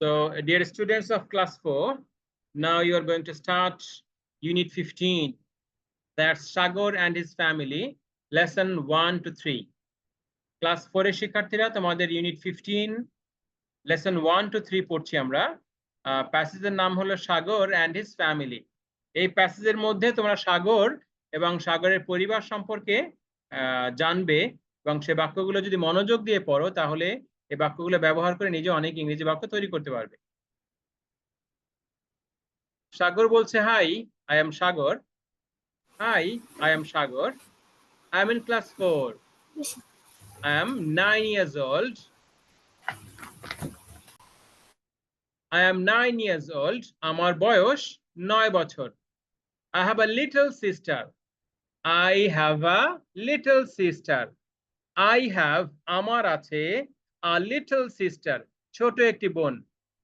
So, dear students of class 4, now you are going to start unit 15. That's Sagor and his family, lesson 1 to 3. Class 4 এর শিক্ষার্থীরা তোমাদের unit 15 lesson 1 to 3 পড়ছি আমরা। প্যাসেজের নাম হলো সাগর and his family। এই প্যাসেজের মধ্যে তোমরা সাগর এবং সাগরের পরিবার সম্পর্কে জানবে এবং সে বাক্যগুলো যদি মনোযোগ দিয়ে পড়ো তাহলে এই বাক্যগুলো ব্যবহার করে নিজে অনেক ইংরেজি বাক্য তৈরি করতে পারবে। সাগর বলছে, hi, I am Sagar. Hi, I am Sagar. I am in class 4। I am 9 years old. I am 9 years old. আমার বয়স 9 বছর। I have a little sister. I have a little sister. I have আমার আছে a little sister ছোট একটি বোন।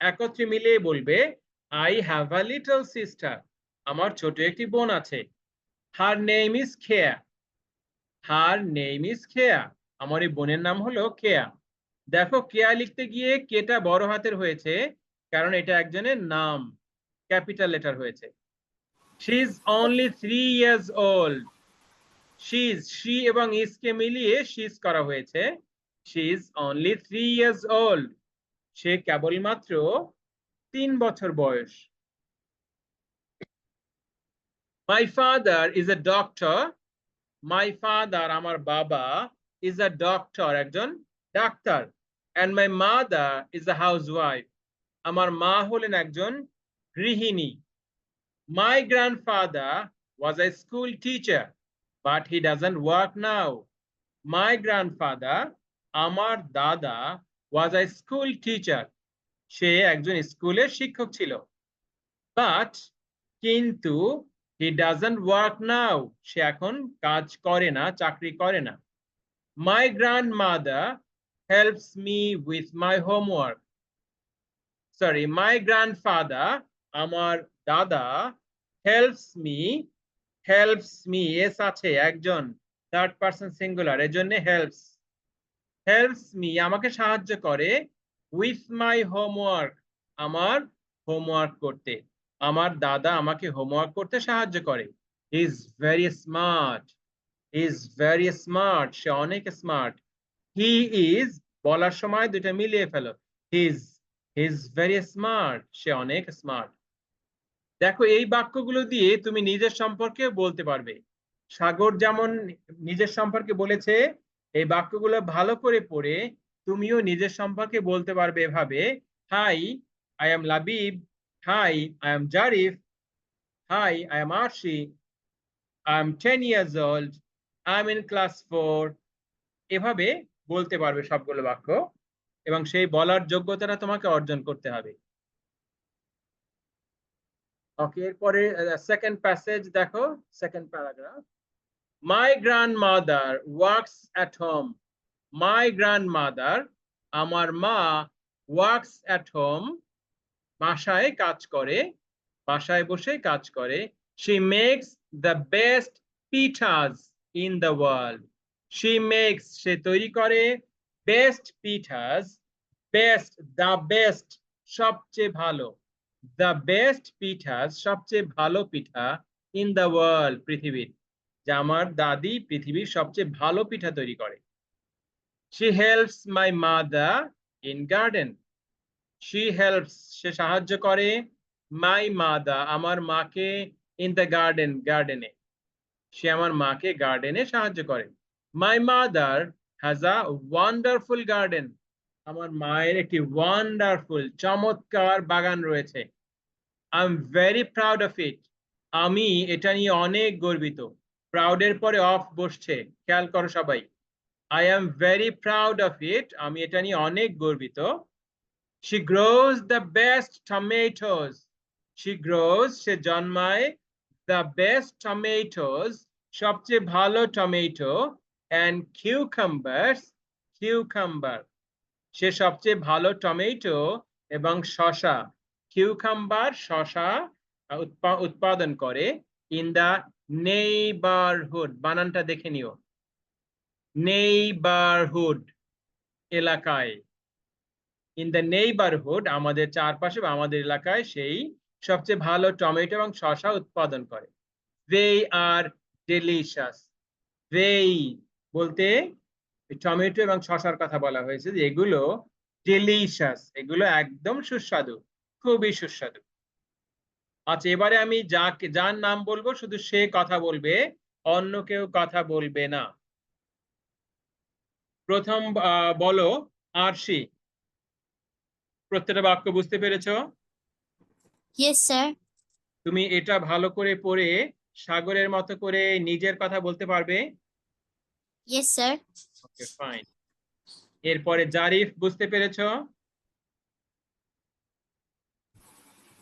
একত্রে মিলিয়ে বলবে I have a little sister. আমার ছোট একটি বোন আছে। Her name is Kea. Her name is Kea. আমার এই বোনের নাম হলো কেয়া। দেখো কেয়া লিখতে গিয়ে কেটা বড় হাতের হয়েছে কারণ এটা একজনের নাম, ক্যাপিটাল লেটার হয়েছে। She is only 3 years old. She এবং is কে মিলিয়ে she is করা হয়েছে। She is only 3 years old. সে কেবলমাত্র 3 বছর বয়স। My father is a doctor. My father আমার বাবা is a doctor একজন doctor. And my mother is a housewife. আমার মা হলেন একজন গৃহিণী। My grandfather was a school teacher, but he doesn't work now. My grandfather, আমার দাদা, was a school teacher. সে একজন স্কুলের শিক্ষক ছিল। But কিন্তু he doesn't work now. সে এখন কাজ করে না, চাকরি করে না। My grandmother helps me with my homework. Sorry, my grandfather, আমার দাদা, helps me, yes আছে একজন, থার্ড পারসন সিঙ্গুলার, এজন্য helps me আমাকে সাহায্য করে with my homework আমার হোমওয়ার্ক করতে। আমার দাদা আমাকে হোমওয়ার্ক করতে সাহায্য করে। He is very smart. He is very smart. সে অনেক স্মার্ট। He is বলার সময় দুটো মিলিয়ে ফেলো। He is very smart. সে অনেক স্মার্ট। দেখো এই বাক্যগুলো দিয়ে তুমি নিজের সম্পর্কে বলতে পারবে। সাগর যেমন নিজের সম্পর্কে বলেছে, এই বাক্যগুলো ভালো করে পড়ে তুমিও নিজের সম্পর্কে বলতে পারবে এভাবে, hi, I am Labib. Hi, I am Zarif. Hi, I am Arshi. I am 10 years old. I am in class 4. এভাবে বলতে পারবে সবগুলো বাক্য এবং সেই বলার যোগ্যতাটা তোমাকে অর্জন করতে হবে। ওকে, এরপরে সেকেন্ড প্যাসেজ দেখো, second paragraph. My grandmother works at home. My grandmother, আমার মা, works at home, বাসায় কাজ করে, বাসায় বসে কাজ করে। She makes the best pitas in the world. She makes, সে তৈরি করে, best pitas, best, the best, সবচেয়ে ভালো, the best pitas, সবচেয়ে ভালো পিঠা, in the world, পৃথিবীর। যে আমার দাদি পৃথিবীর সবচেয়ে ভালো পিঠা তৈরি করে। She helps my mother in garden. She helps, সে সাহায্য করে, my mother, আমার মাকে, in the garden, গার্ডেনে। সে আমার মাকে গার্ডেনে সাহায্য করে। My mother has a wonderful garden. আমার মায়ের একটি ওয়ান্ডারফুল, চমৎকার বাগান রয়েছে। I'm very proud of it. আমি এটা নিয়ে অনেক গর্বিত। প্রাউডের পরে অফ বসছে, খেয়াল করো সবাই। I am very proud of it. আমি এটা নিয়ে অনেক গর্বিত। She grows the best tomatoes. She grows, সে জন্মায়, the best tomatoes, সবচেয়ে ভালো টমেটো, and cucumbers, cucumber, সে সবচেয়ে ভালো টমেটো এবং শসা, কিউকাম্বার, শসা উৎপাদন করে, ইন দা নেইবারহুড, বানানটা দেখে নিও, নেইবারহুড, এলাকায়, ইন দ্য নেইবারহুড, আমাদের চারপাশে বা আমাদের এলাকায় সেই সবচেয়ে ভালো টমেটো এবং শসা উৎপাদন করে। দে আর ডেলিশিয়াস। ভেই বলতে টমেটো এবং শসার কথা বলা হয়েছে যে এগুলো ডেলিশিয়াস, এগুলো একদম সুস্বাদু, খুবই সুস্বাদু। আচ্ছা, এবারে আমি যার নাম বলবো শুধু সে কথা বলবে, অন্য কেউ কথা বলবে না। প্রথম বলো আরশি। প্রত্যেকটা বাক্য বুঝতে পেরেছো? Yes, sir. তুমি এটা ভালো করে পড়ে সাগরের মতো করে নিজের কথা বলতে পারবে? Yes, sir. ওকে, ফাইন। এরপরে জারিফ, বুঝতে পেরেছো?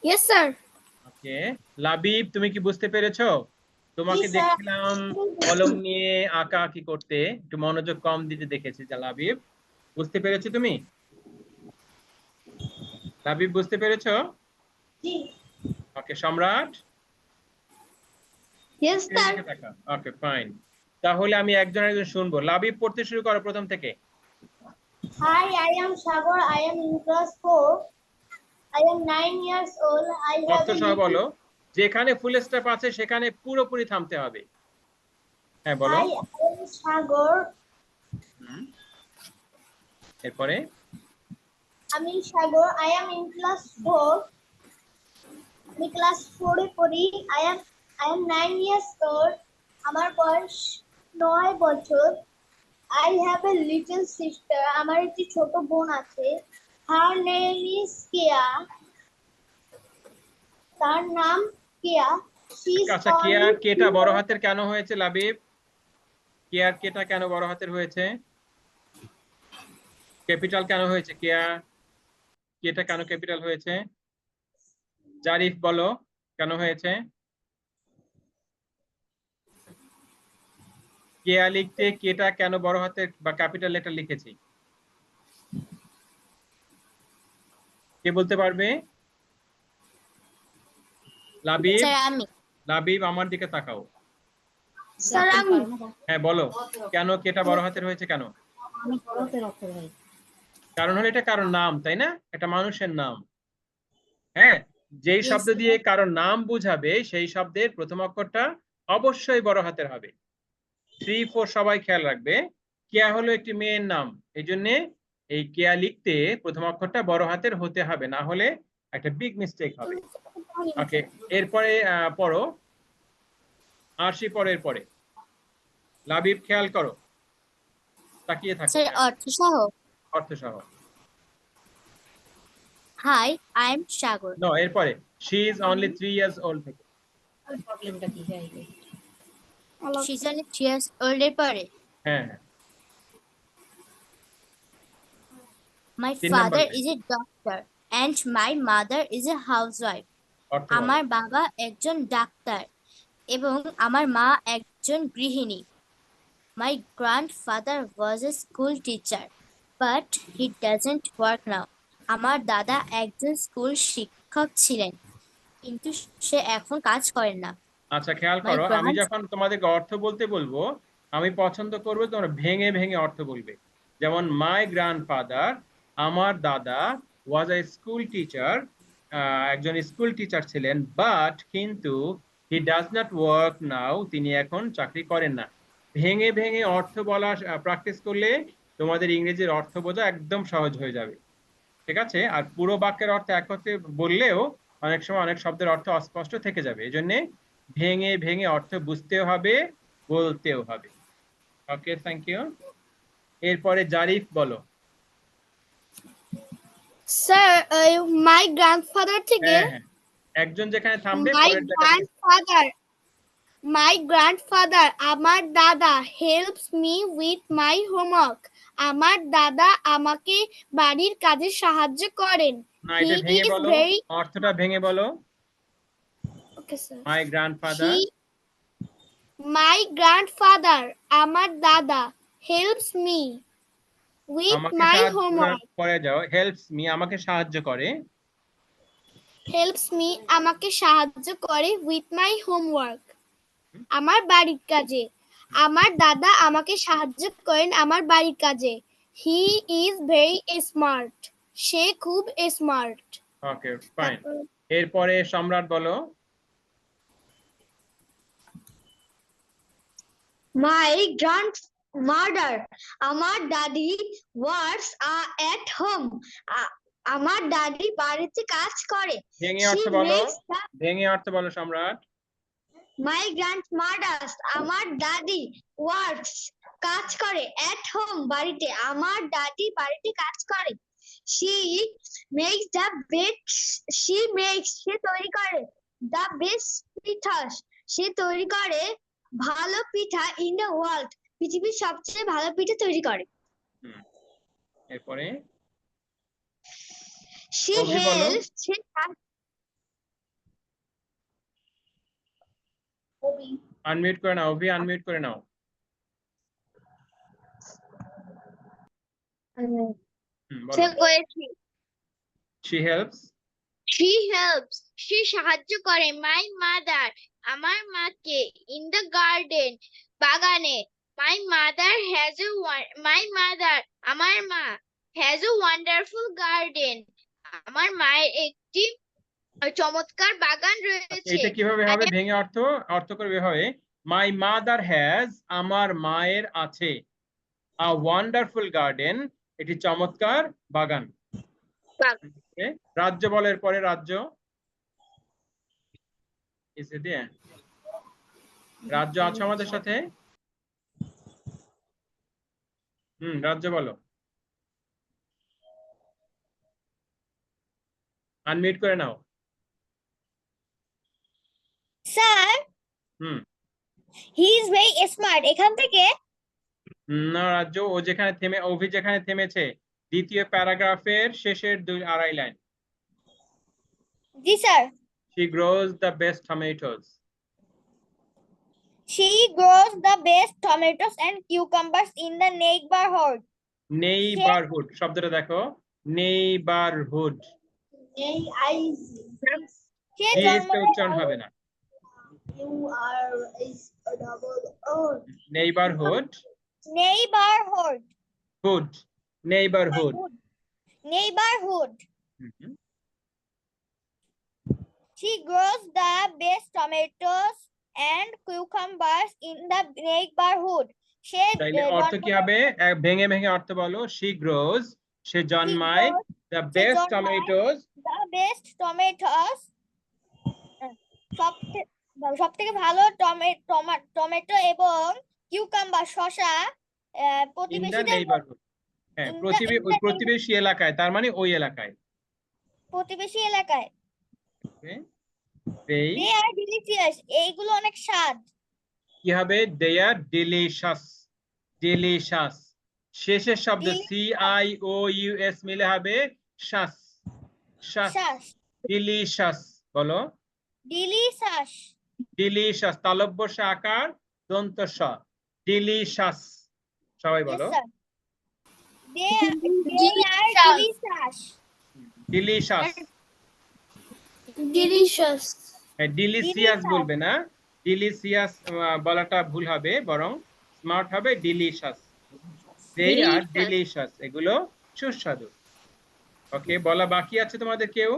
Yes, sir. ওকে। লাবিব, তুমি কি বুঝতে পেরেছো? তোমাকে জি, স্যার। দেখছিলাম কলম নিয়ে আঁকাআঁকি করতে, একটু মনোযোগ কম দিতে দেখেছি। যা লাবিব, বুঝতে পেরেছো তুমি? লাবিব, বুঝতে পেরেছো? জি। ওকে, সম্রাট? Yes, sir. ওকে, ফাইন। তাহলে আমি একজন একজন শুনবো। লাবিব, পড়তে শুরু করো প্রথম থেকে। Hi, I am Sagar. I am in class 4. I am 9 years old. I have অর্থ a সহ little. বলো। যেখানে ফুল স্টপ আছে সেখানে পুরোপুরি থামতে হবে। হ্যাঁ, বলো। Hi, I am Sagar. এরপরে আমি সাগর। I am in class 4. আমি ক্লাস 4 এ পড়ি। I am 9 years old. আমার বয়স 9 বছর। I have a little sister. আমার একটি ছোট বোন আছে। Her name is Kia. তার নাম কেয়া। She is আচ্ছা, কেয়ার কেটা বড় হাতের কেন হয়েছে লাবিব? কেয়ার কেটা কেন বড় হাতের হয়েছে? ক্যাপিটাল কেন হয়েছে? কেটা কেন ক্যাপিটাল হয়েছে? জারিফ, বলো কেন হয়েছে? কেয়া লিখতে কেটা কেন বড় হাতের বা ক্যাপিটাল লেটার লিখেছি? কে বলতে পারবে? লাবিব? Sir, আমি। লাবিব, আমার দিকে তাকাও। স্যার আমি। হ্যাঁ, বলো কেন কেটা বড় হাতের হয়েছে কেন? কারণ হলো এটা কারোর নাম, তাই না? এটা মানুষের নাম। হ্যাঁ, যেই Yes, শব্দ দিয়ে কারোর নাম বুঝাবে সেই শব্দের প্রথম অক্ষরটা অবশ্যই বড় হাতের হবে। 3, 4 সবাই খেয়াল রাখবে। কেয়া হলো একটি মেয়ের নাম, এই জন্য এই কেয়া লিখতে প্রথম অক্ষরটা বড় হাতের হতে হবে, না হলে একটা বিগ মিস্টেক হবে। ওকে, এরপরে পড়ো আরশি, পরের পরে লাবিব, খেয়াল করো, তাকিয়ে থাকো। স্যার, অর্থ সহ। অর্থ সহ। Hi, I am Sagar. No, এরপরে she is only 3 years old থেকে। She's only 3 years old এর পরে। হ্যাঁ হ্যাঁ, My 3 number father line. is a doctor and my mother is a housewife. অর্থ বলো। আমার বাবা একজন ডাক্তার এবং আমার মা একজন গৃহিণী। My grandfather was a school teacher, but he doesn't work now. আমার দাদা একজন স্কুল শিক্ষক ছিলেন, কিন্তু সে এখন কাজ করেন না। আচ্ছা, খেয়াল My করো, আমি grand যখন তোমাদেরকে অর্থ বলতে বলবো, আমি পছন্দ করবো তোমরা ভেঙে ভেঙে অর্থ বলবে। যেমন মাই গ্র্যান্ডফাদার, আমার দাদা, ওয়াজ আ স্কুল টিচার, একজন স্কুল টিচার ছিলেন, বাট কিন্তু হি ডাজ নট ওয়ার্ক নাও, তিনি এখন চাকরি করেন না। ভেঙে ভেঙে অর্থ বলা প্র্যাকটিস করলে তোমাদের ইংরেজির অর্থ বোঝা একদম সহজ হয়ে যাবে। ঠিক আছে? আর পুরো বাক্যের অর্থ এক করতে বললেও অনেক সময় অনেক শব্দের অর্থ অস্পষ্ট থেকে যাবে। এই জন্য ভেঙে ভেঙে অর্থ বুঝতেও হবে, বলতেও হবে। ওকে, থ্যাংক ইউ। এরপরে জারিফ, বলো। স্যার মাই গ্র্যান্ডফাদার থেকে হ্যাঁ হ্যাঁ, একজন যেখানে থামবে মাই পরের জায়গা থেকে। গ্র্যান্ডফাদার আমার দাদা helps me with my homework. আমার দাদা আমাকে বাড়ির কাজে সাহায্য করেন। না, হি এটা ভেঙে ইজ বলো, ভেরি অর্থটা ভেঙে বলো। Okay sir. My grandfather. My grandfather আমার দাদা হেল্পস মি উইথ আমাকে মাই সাহায্য হোমওয়ার্ক। করে যাও, হেল্পস মি আমাকে সাহায্য করে। হেল্পস মি আমাকে সাহায্য করে উইথ মাই হোমওয়ার্ক, আমার বাড়ির কাজে। আমার দাদা আমাকে সাহায্য করেন আমার বাড়ির কাজে। He is very smart. সে খুব স্মার্ট। Okay fine. এরপরে সম্রাট বলো। My grandmother, আমার দাদি works at home. আমার দাদি বাড়িতে কাজ করে। ভেঙে She অর্থ বলো, makes the- ভেঙে অর্থ বলো সম্রাট। My grandmother, আমার দাদি works কাজ করে at home বাড়িতে। আমার দাদি বাড়িতে কাজ করে। She makes the best. সে তৈরি করে the best pizzas. সে তৈরি করে ভালো পিঠা in the world. পৃথিবীর সবচেয়ে ভালো পিঠা তৈরি করে। এরপরে She অভি বলো। helps. আনমিউট করে নাও, অভি আনমিউট করে নাও। বলো। She helps. She helps. সে সাহায্য করে my mother. আমার মাকে in the garden. বাগানে। আমার মা has a wonderful garden. আমার মায়ের একটি চমৎকার বাগান রয়েছে। এটা কিভাবে হবে ভেঙে অর্থ? অর্থ করবে এভাবে, মাই মাদার হ্যাজ, আমার মায়ের আছে, আ ওয়ান্ডারফুল গার্ডেন, এটি চমৎকার বাগান। রাজ্য বলো এরপরে, রাজ্য। রাজ্য আছে আমাদের সাথে? রাজ্য বলো, আনমিউট করে নাও। Sir, he is very smart. এখান থেকে না রাজ্য, ও যেখানে অভি যেখানে থেমেছে, দ্বিতীয় প্যারাগ্রাফের শেষের 2-2.5 line. G sir. She grows the best tomatoes. She grows the best tomatoes and cucumbers in the neighborhood. Neighborhood শব্দটা দেখো, neighborhood। উচ্চারণ হবে না। Neighborhood. Neighborhood. Hood. Neighborhood. Neighborhood. She grows the best tomatoes and cucumbers in the neighborhood. তাইলে অর্থ কি হবে? ভেঙে ভেঙে অর্থ বলো। She grows, সে জন্মায়, the best tomatoes. The best tomatoes. সবথেকে ভালো টমেটো এবং কিউকাম্বার শসা প্রতিবেশীদের হ্যাঁ, প্রতিবেশী এলাকায়, তার মানে ওই এলাকায়, প্রতিবেশী এলাকায়। They are delicious. এইগুলো অনেক স্বাদ। কি হবে? They are delicious. Delicious শেষের শব্দ CIOUS মিলে হবে শাস। শাস। Delicious বলো। Delicious. Delicious তালব্য শ আকার দন্ত স। Delicious সবাই বলো। They are delicious. Delicious. Delicious. Delicious বলবে না, delicious বলাটা ভুল হবে, বরং স্মার্ট হবে delicious. They are delicious. এগুলো সুস্বাদু। ওকে, বলা বাকি আছে তোমাদের কেউ?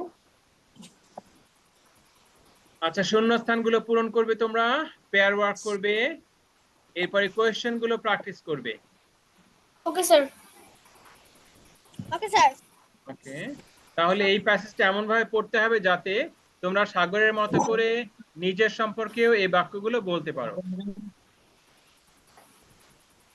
আচ্ছা, শূন্যস্থানগুলো পূরণ করবে তোমরা, পেয়ার ওয়ার্ক করবে, এরপরে কোয়েশ্চেন গুলো প্র্যাকটিস করবে। Okay sir. Okay sir. ওকে, তাহলে এই প্যাসেজটা এমন ভাবে পড়তে হবে যাতে তোমরা সাগরের মতো করে নিজের সম্পর্কেও এই বাক্যগুলো বলতে পারো।